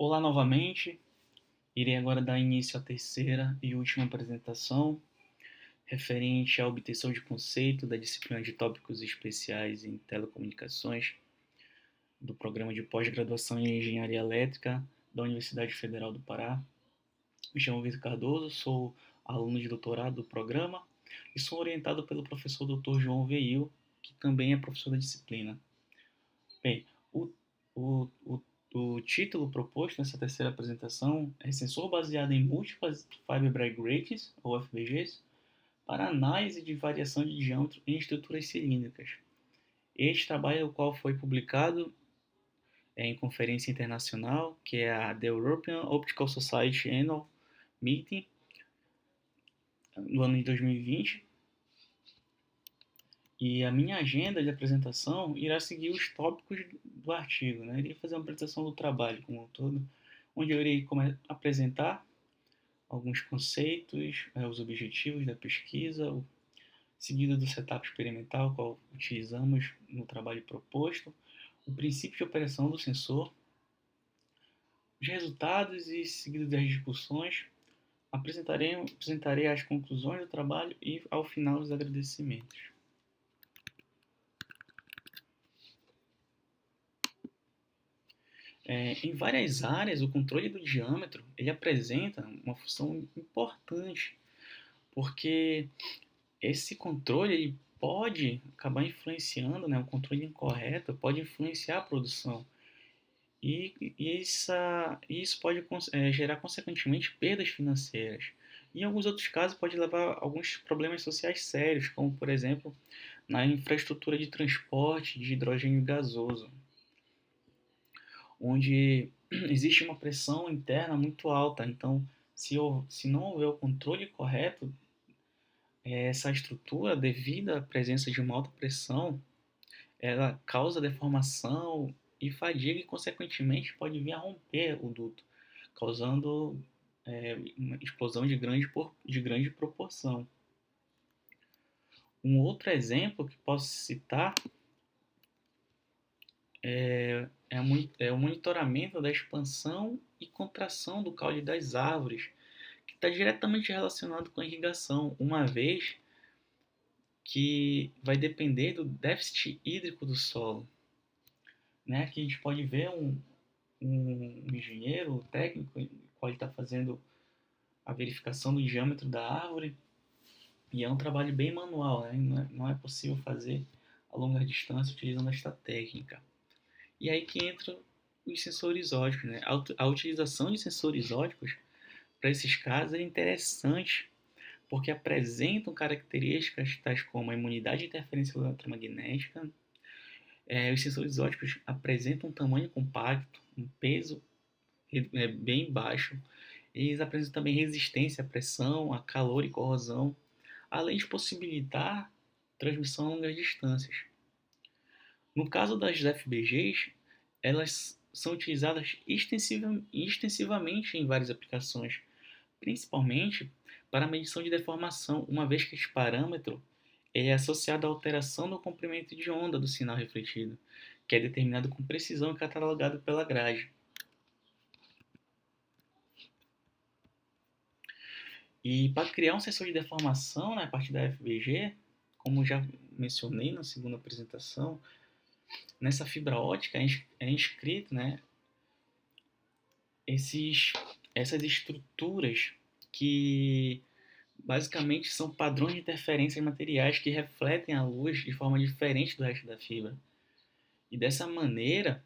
Olá novamente, irei agora dar início à terceira e última apresentação referente à obtenção de conceito da disciplina de tópicos especiais em telecomunicações do programa de pós-graduação em Engenharia Elétrica da Universidade Federal do Pará. Me chamo Vitor Cardoso, sou aluno de doutorado do programa e sou orientado pelo professor Dr. João Veil, que também é professor da disciplina. Bem, o, o, o, o título proposto nessa terceira apresentação é Sensor baseado em múltiplas Fiber Bragg Rates, ou FBGs, para análise de variação de diâmetro em estruturas cilíndricas. Este trabalho, o qual foi publicado em conferência internacional, que é a The European Optical Society Annual Meeting, no ano de 2020. E a minha agenda de apresentação irá seguir os tópicos do artigo, né? Irei fazer uma apresentação do trabalho como um todo, onde eu irei apresentar alguns conceitos, os objetivos da pesquisa, seguido do setup experimental, qual utilizamos no trabalho proposto, o princípio de operação do sensor, os resultados e seguido das discussões, apresentarei as conclusões do trabalho e, ao final, os agradecimentos. Em várias áreas, o controle do diâmetro ele apresenta uma função importante, porque esse controle ele pode acabar influenciando, né, o controle incorreto pode influenciar a produção. Isso pode gerar, consequentemente, perdas financeiras. E, em alguns outros casos, pode levar a alguns problemas sociais sérios, como, por exemplo, na infraestrutura de transporte de hidrogênio gasoso, onde existe uma pressão interna muito alta. Então, se não houver o controle correto, essa estrutura, devido à presença de uma alta pressão, ela causa deformação e fadiga e, consequentemente, pode vir a romper o duto, causando uma explosão de grande proporção. Um outro exemplo que posso citar é o monitoramento da expansão e contração do caule das árvores, que está diretamente relacionado com a irrigação, uma vez que vai depender do déficit hídrico do solo. Né? Aqui a gente pode ver um engenheiro, técnico, qual está fazendo a verificação do diâmetro da árvore, e é um trabalho bem manual, né? Não é possível fazer a longa distância utilizando esta técnica. E aí que entra os sensores ópticos, né? A utilização de sensores ópticos para esses casos é interessante, porque apresentam características tais como a imunidade de interferência eletromagnética. Os sensores ópticos apresentam um tamanho compacto, um peso bem baixo. Eles apresentam também resistência à pressão, a calor e corrosão, além de possibilitar transmissão a longas distâncias. No caso das FBGs, elas são utilizadas extensivamente em várias aplicações, principalmente para a medição de deformação, uma vez que este parâmetro é associado à alteração no comprimento de onda do sinal refletido, que é determinado com precisão e catalogado pela grade. E para criar um sensor de deformação, né, a partir da FBG, como já mencionei na segunda apresentação, nessa fibra ótica é inscrito, né, essas estruturas que basicamente são padrões de interferência em materiais que refletem a luz de forma diferente do resto da fibra. E dessa maneira,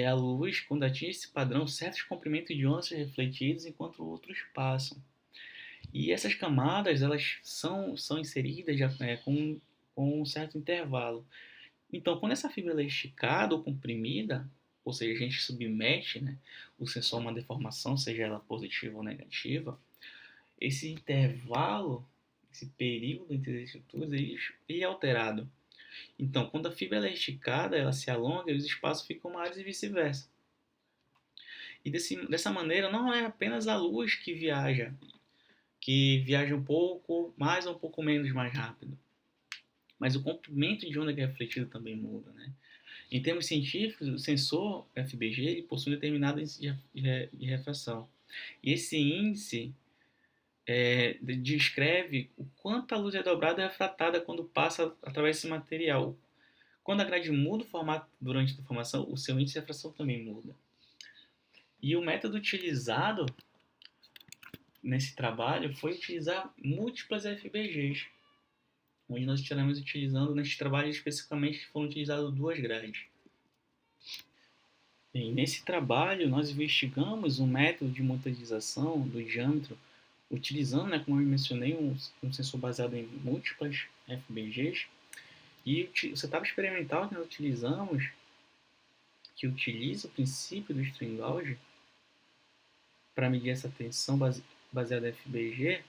a luz, quando atinge esse padrão, certos comprimentos de ondas são refletidos enquanto outros passam. E essas camadas elas são inseridas com um certo intervalo. Então, quando essa fibra é esticada ou comprimida, ou seja, a gente submete, né, o sensor a uma deformação, seja ela positiva ou negativa, esse intervalo, esse período entre as estruturas, ele é alterado. Então, quando a fibra é esticada, ela se alonga e os espaços ficam maiores e vice-versa. E dessa maneira, não é apenas a luz que viaja um pouco mais ou um pouco menos mais rápido, mas o comprimento de onda que é refletido também muda, né? Em termos científicos, o sensor FBG ele possui um determinado índice de refração. E esse índice descreve o quanto a luz é dobrada e refratada quando passa através desse material. Quando a grade muda o formato durante a deformação, o seu índice de refração também muda. E o método utilizado nesse trabalho foi utilizar múltiplas FBGs, onde nós estaremos utilizando, neste trabalho especificamente, foram utilizadas 2 grades. E nesse trabalho, nós investigamos um método de monetização do diâmetro, utilizando, né, como eu mencionei, um sensor baseado em múltiplas FBGs, e o setup experimental que nós utilizamos, que utiliza o princípio do string gauge para medir essa tensão baseada em FBG,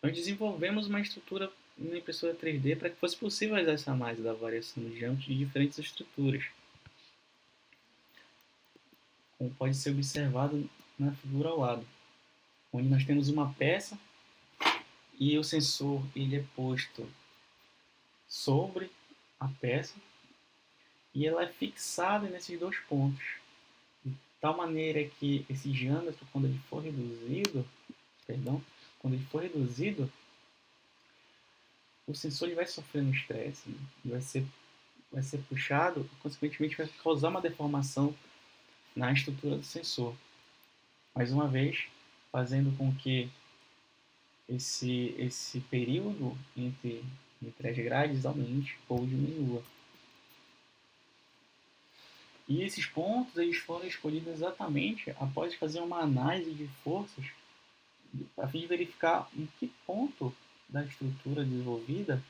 nós desenvolvemos uma estrutura na impressora 3D para que fosse possível fazer essa análise da variação do diâmetro de diferentes estruturas, como pode ser observado na figura ao lado, onde nós temos uma peça e o sensor ele é posto sobre a peça e ela é fixada nesses 2 pontos, de tal maneira que esse diâmetro, quando ele for reduzido, o sensor ele vai sofrer um estresse, né? Vai ser puxado e, consequentemente, vai causar uma deformação na estrutura do sensor. Mais uma vez, fazendo com que esse período entre as grades aumente ou diminua. E esses pontos eles foram escolhidos exatamente após fazer uma análise de forças a fim de verificar em que ponto da estrutura desenvolvida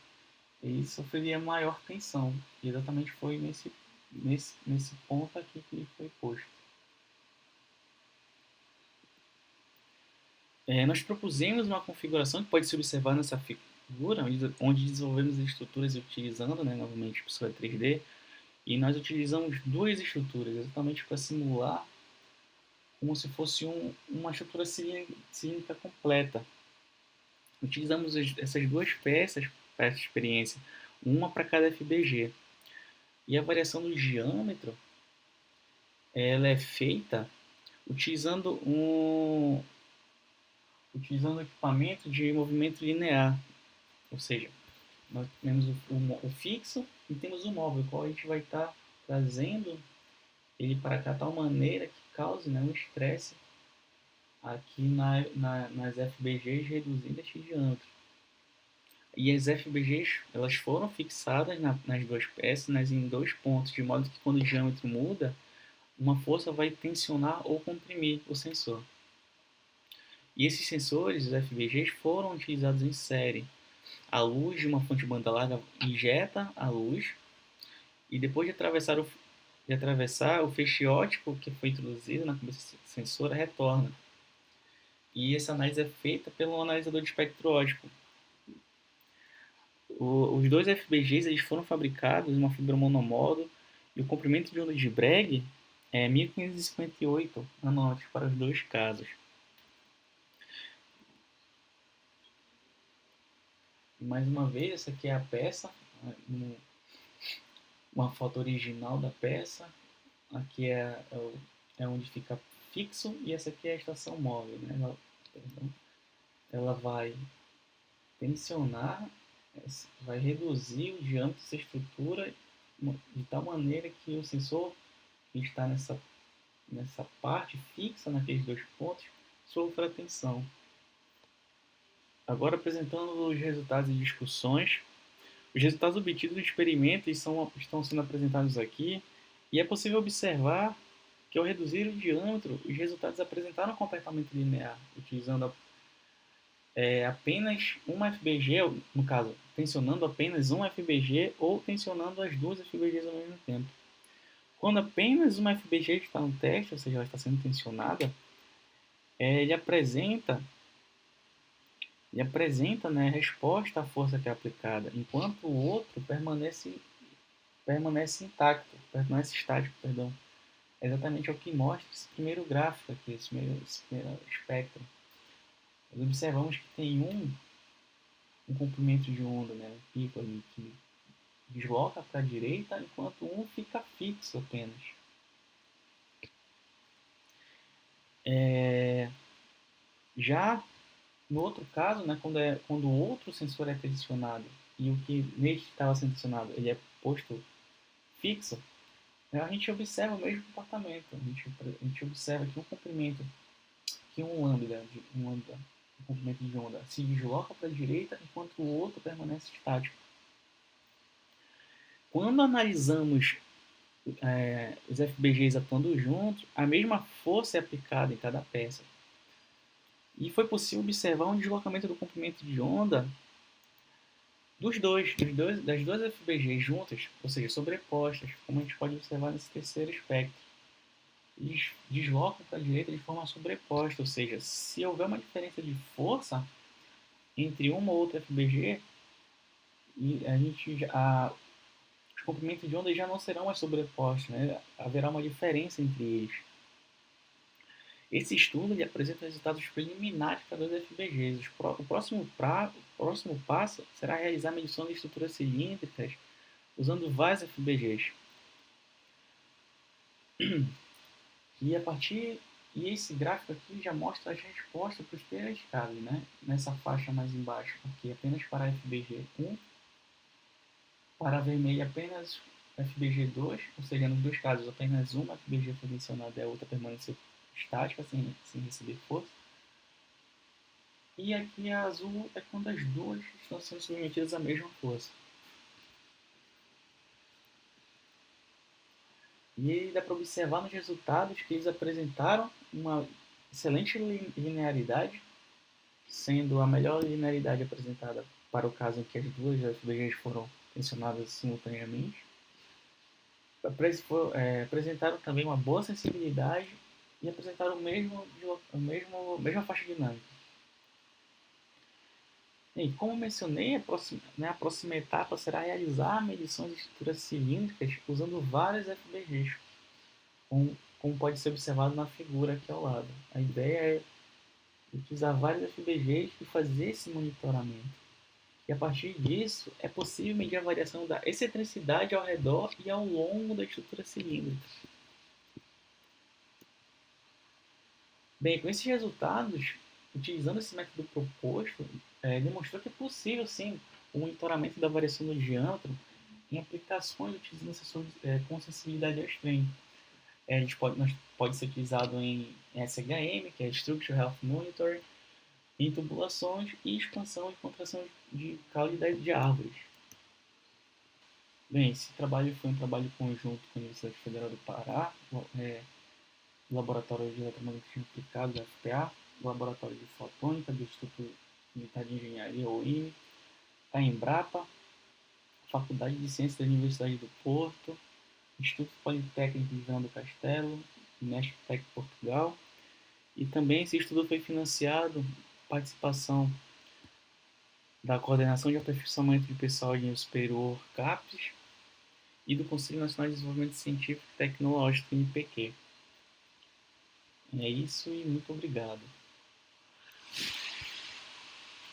ele sofreria maior tensão. E exatamente foi nesse ponto aqui que ele foi posto. Nós propusemos uma configuração que pode se observar nessa figura, onde desenvolvemos estruturas utilizando, né, novamente, impressora 3D, e nós utilizamos 2 estruturas, exatamente para simular como se fosse uma estrutura cilíndrica completa. Utilizamos essas 2 peças para essa experiência, uma para cada FBG. E a variação do diâmetro ela é feita utilizando um equipamento de movimento linear, ou seja, nós temos o fixo e temos o móvel, qual a gente vai estar trazendo ele para cá de tal maneira que cause, né, um estresse aqui nas FBGs reduzindo este diâmetro. E as FBGs elas foram fixadas nas 2 peças, em 2 pontos, de modo que quando o diâmetro muda, uma força vai tensionar ou comprimir o sensor. E esses sensores, os FBGs, foram utilizados em série. A luz de uma fonte de banda larga injeta a luz e depois de atravessar o feixe óptico que foi introduzido na cabeça sensora retorna. E essa análise é feita pelo analisador de espectro óptico. Os 2 FBGs eles foram fabricados em uma fibra monomodo e o comprimento de onda de Bragg é 1558 nanômetros para os 2 casos. E mais uma vez, essa aqui é a peça, uma foto original da peça. Aqui é onde fica fixo e essa aqui é a estação móvel, né? Ela vai tensionar, vai reduzir o diâmetro dessa estrutura de tal maneira que o sensor que está nessa parte fixa, naqueles 2 pontos, sofra tensão. Agora apresentando os resultados e discussões. Os resultados obtidos do experimento estão sendo apresentados aqui e é possível observar que ao reduzir o diâmetro, os resultados apresentaram um comportamento linear, utilizando apenas uma FBG, no caso, tensionando apenas um FBG ou tensionando as 2 FBGs ao mesmo tempo. Quando apenas uma FBG está no teste, ou seja, ela está sendo tensionada, ele apresenta, né, resposta à força que é aplicada, enquanto o outro permanece estático, perdão. É exatamente o que mostra esse primeiro gráfico aqui, esse primeiro espectro. Nós observamos que tem um comprimento de onda, né, um pico ali, que desloca para a direita, enquanto um fica fixo apenas. Já no outro caso, né, quando o outro sensor é tensionado e o que neste estava sendo tensionado ele é posto fixo, né, a gente observa o mesmo comportamento. A gente observa que um comprimento, que um comprimento de onda se desloca para a direita enquanto o outro permanece estático. Quando analisamos os FBGs atuando juntos, a mesma força é aplicada em cada peça. E foi possível observar um deslocamento do comprimento de onda das duas FBGs juntas, ou seja, sobrepostas, como a gente pode observar nesse terceiro espectro. Eles deslocam para a direita de forma sobreposta, ou seja, se houver uma diferença de força entre uma ou outra FBG, os comprimentos de onda já não serão mais sobrepostos, né? Haverá uma diferença entre eles. Esse estudo ele apresenta resultados preliminares para dois FBGs. O próximo passo será realizar medições de estruturas cilíndricas usando vários FBGs. E esse gráfico aqui já mostra as respostas para os três casos, né? Nessa faixa mais embaixo, aqui apenas para FBG 1, para vermelho apenas FBG 2, ou seja, nos dois casos apenas uma FBG foi mencionada e a outra permaneceu estática, sem receber força. E aqui a azul é quando as duas estão sendo submetidas à mesma força. E dá para observar nos resultados que eles apresentaram uma excelente linearidade, sendo a melhor linearidade apresentada para o caso em que as duas FBGs foram tensionadas simultaneamente. Apresentaram também uma boa sensibilidade e apresentaram a mesma faixa dinâmica. E como mencionei, a próxima etapa será realizar medições de estruturas cilíndricas usando vários FBGs, como pode ser observado na figura aqui ao lado. A ideia é utilizar vários FBGs e fazer esse monitoramento. E a partir disso, é possível medir a variação da excentricidade ao redor e ao longo da estrutura cilíndrica. Bem, com esses resultados, utilizando esse método proposto, demonstrou que é possível, sim, o monitoramento da variação do diâmetro em aplicações utilizando sensores com sensibilidade ao strain. Pode ser utilizado em SHM, que é Structural Health Monitoring, em tubulações e expansão e contração de caule de árvores. Bem, esse trabalho foi um trabalho conjunto com a Universidade Federal do Pará, o Laboratório de Eletromagnetismo Aplicado, do FPA, o Laboratório de Fotônica do Instituto Militar de Engenharia, o IME, a Embrapa, a Faculdade de Ciências da Universidade do Porto, Instituto Politécnico de Viana do Castelo, Nestec Portugal, e também esse estudo foi financiado participação da Coordenação de Aperfeiçoamento de Pessoal de Nível Superior, CAPES, e do Conselho Nacional de Desenvolvimento Científico e Tecnológico, NPq. É isso e muito obrigado.